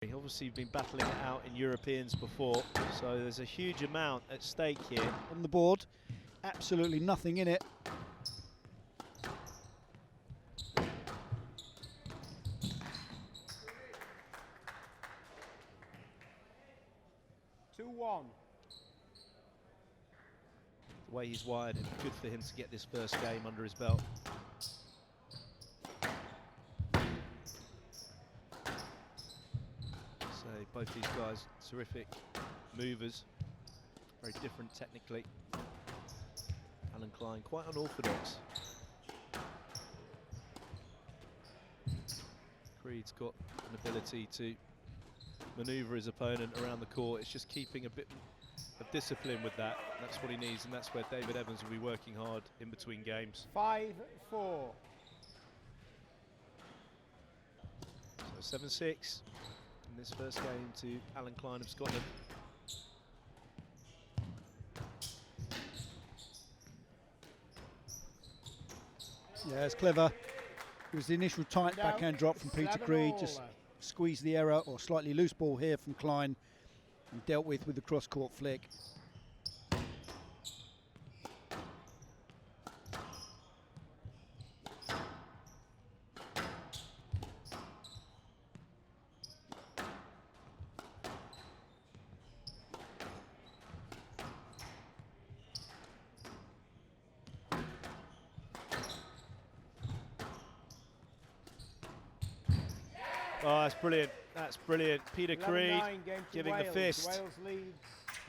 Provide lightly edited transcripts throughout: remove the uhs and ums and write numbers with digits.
Obviously you've been battling it out in Europeans before, so there's a huge amount at stake here. On the board, absolutely nothing in it. The way he's wired, and good for him to get this first game under his belt. So both these guys, terrific movers, very different technically. Clyne, quite unorthodox. Creed's got an ability to manoeuvre his opponent around the court. It's just keeping a bit of discipline with that. That's what he needs, and that's where David Evans will be working hard in between games. 5-4. So 7-6 in this first game to Clyne of Scotland. Yeah, it's clever. It was the initial tight backhand drop from Peter Creed, just squeezed the error, or slightly loose ball here from Clyne, and dealt with the cross-court flick. Oh, that's brilliant. That's brilliant. Peter Creed giving the fist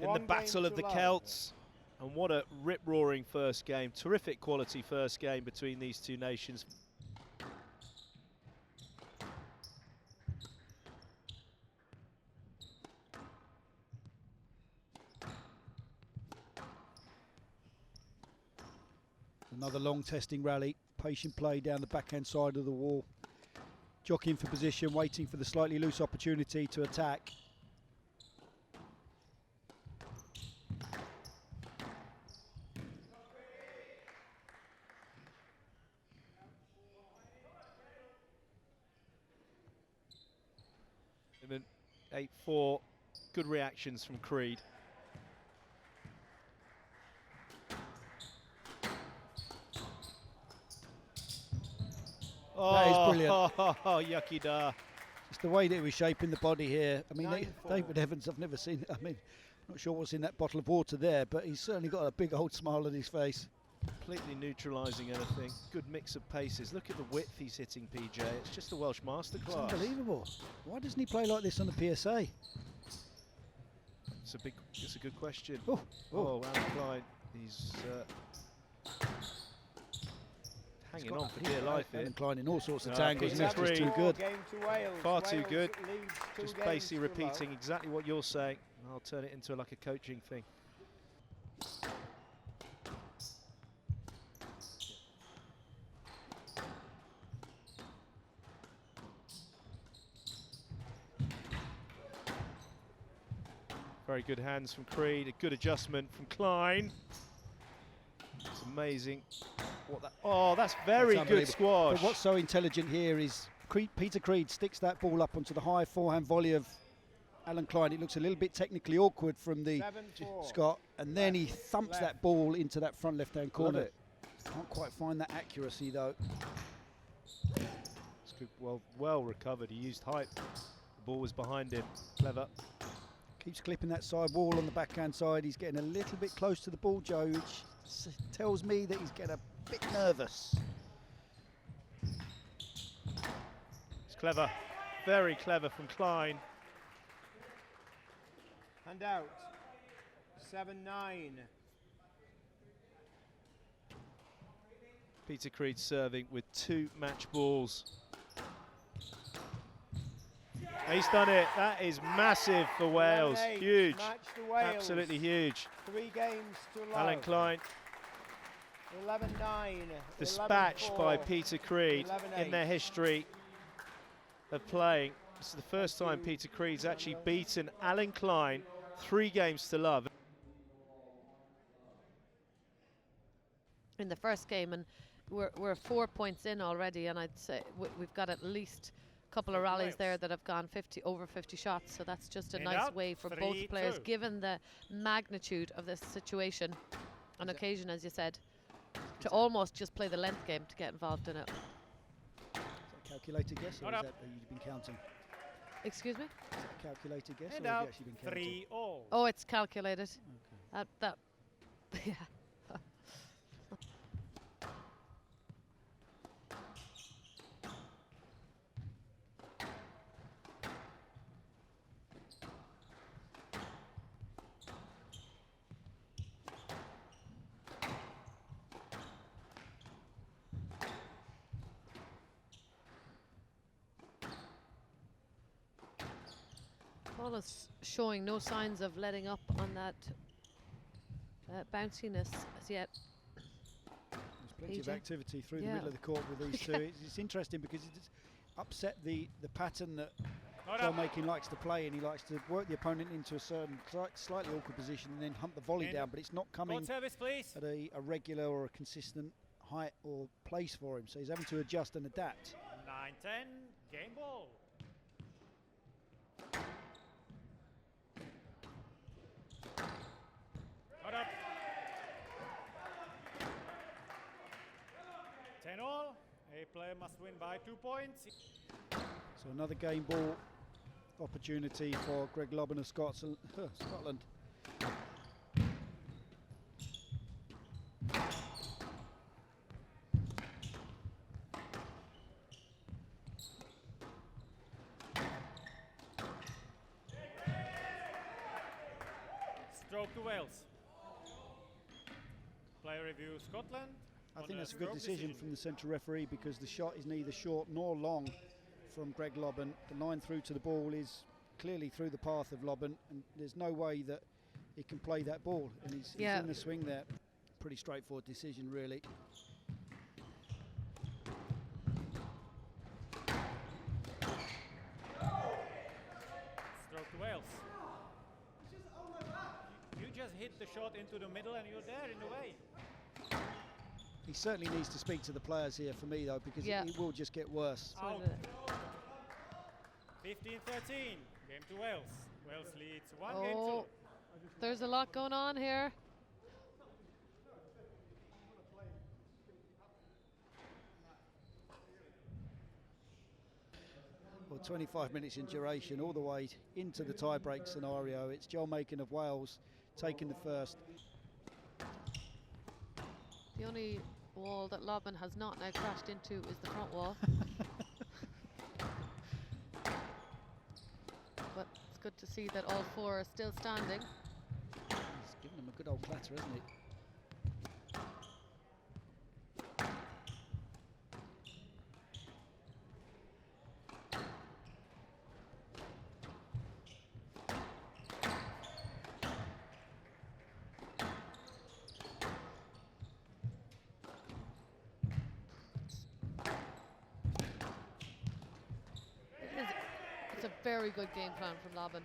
in the Battle of the Celts. And what a rip-roaring first game. Terrific quality first game between these two nations. Another long testing rally. Patient play down the backhand side of the wall. Jockeying for position, waiting for the slightly loose opportunity to attack. And then 8-4, good reactions from Creed. That is brilliant. Oh, yucky da. Just the way that he was shaping the body here. I mean, David Evans, I've never seen, I mean, I'm not sure what's in that bottle of water there, but he's certainly got a big old smile on his face. Completely neutralising anything. Good mix of paces. Look at the width he's hitting, PJ. It's just a Welsh masterclass. It's unbelievable. Why doesn't he play like this on the PSA? It's a good question. Oh, Clyne, he's hanging on for dear life here. Clyne in all sorts of tangles, and Peter that's just too good. Far too good. Just basically repeating exactly what you're saying. I'll turn it into like a coaching thing. Very good hands from Creed, a good adjustment from Clyne. It's amazing what that. Oh, that's very good squash. But what's so intelligent here is Peter Creed sticks that ball up onto the high forehand volley of Clyne. It looks a little bit technically awkward from the Scot, and then he thumps that ball into that front left-hand corner. Can't quite find that accuracy though. It's good, well recovered. He used height. The ball was behind him. Clever. Keeps clipping that side wall on the backhand side. He's getting a little bit close to the ball, Joe, which tells me that he's getting a bit nervous. It's clever, very clever from Clyne. And out, 7-9. Peter Creed serving with 2 match balls. He's done it. That is massive for Wales. Huge. Absolutely huge. 3 games to love. Clyne. 11-9. Dispatched by Peter Creed in their history of playing. This is the first time Peter Creed's actually beaten Clyne 3 games to love. In the first game, and we're 4 points in already, and I'd say we've got at least couple of rallies there that have gone over 50 shots, so that's just a nice way for both players, given the magnitude of this situation on occasion, as you said, to almost just play the length game to get involved in it. Is that a calculated guess, or is that you've been counting? Excuse me? Is that a calculated guess, And or have out, you actually been counting? 3-all. Oh, it's calculated. Okay. That yeah. Ball is showing no signs of letting up on that bounciness as yet. There's plenty of PJ. activity through the middle of the court with these two. It's interesting because it's upset the pattern that John Makin likes to play, and he likes to work the opponent into a certain slightly awkward position and then hunt the volley down, but it's not coming Service, please. at a regular or a consistent height or place for him, so he's having to adjust and adapt. 9-10, game ball. Hold up. 10-all. A player must win by 2 points. So another game ball opportunity for Greg Lobban of Scotland. Stroke to Wales. Player review Scotland. I think that's a good decision from the central referee, because the shot is neither short nor long from Greg Lobban. The line through to the ball is clearly through the path of Lobban, and there's no way that he can play that ball, and he's in the swing there. Pretty straightforward decision, really. Stroke to Wales. You just hit the shot into the middle and you're there in the way. He certainly needs to speak to the players here for me, though, because it will just get worse. Out. 15-13, game to Wales. Wales leads 1 game to. There's a lot going on here. Well, 25 minutes in duration, all the way into the tie-break scenario. It's John Makin of Wales taking the first. The only wall that Lobban has not now crashed into is the front wall. But it's good to see that all four are still standing. He's given them a good old clatter, hasn't he? It's a very good game plan from Lobban.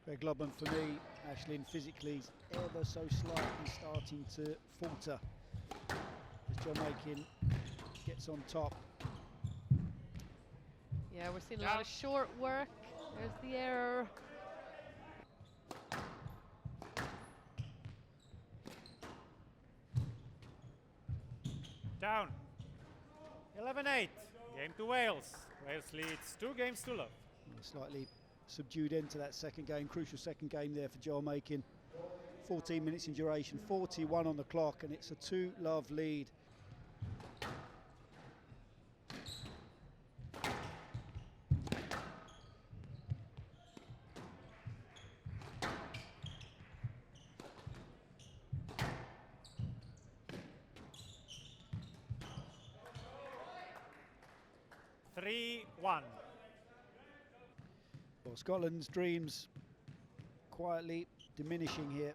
Greg Lobban, for me, Ashlyn, physically is ever so slightly starting to falter as John Makin gets on top. Yeah, we're seeing a lot of short work. There's the error. Down. 11-8, game to Wales. Wales leads 2 games to love. Slightly subdued end to that second game, crucial second game there for John Makin. 14 minutes in duration, 41 on the clock, and it's a 2-love lead. Well, Scotland's dreams quietly diminishing here.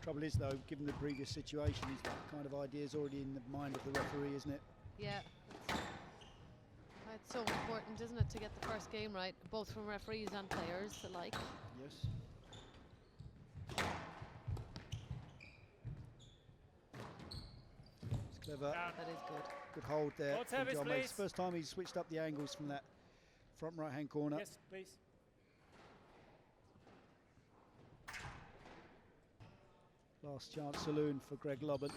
Trouble is, though, given the previous situation, that kind of idea is already in the mind of the referee, isn't it? Yeah. It's so important, isn't it, to get the first game right, both from referees and players alike. Yes. Clever. That is good. Good hold there Both from service, John please. Mates. First time he's switched up the angles from that front right-hand corner. Yes, please. Last chance saloon for Greg Lobban.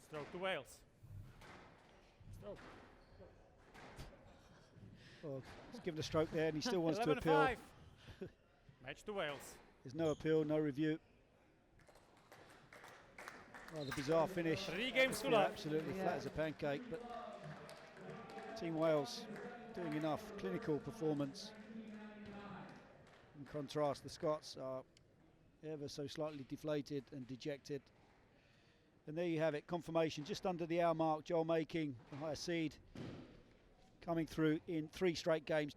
Stroke to Wales. Stroke. Oh, he's given a stroke there and he still wants to appeal. 11-5. Match to Wales. There's no appeal, no review. Rather bizarre finish. 3 games to Yeah, love. absolutely flat as a pancake, but Team Wales doing enough. Clinical performance. In contrast, the Scots are ever so slightly deflated and dejected. And there you have it, confirmation just under the hour mark. Joel Makin, the higher seed, coming through in 3 straight games.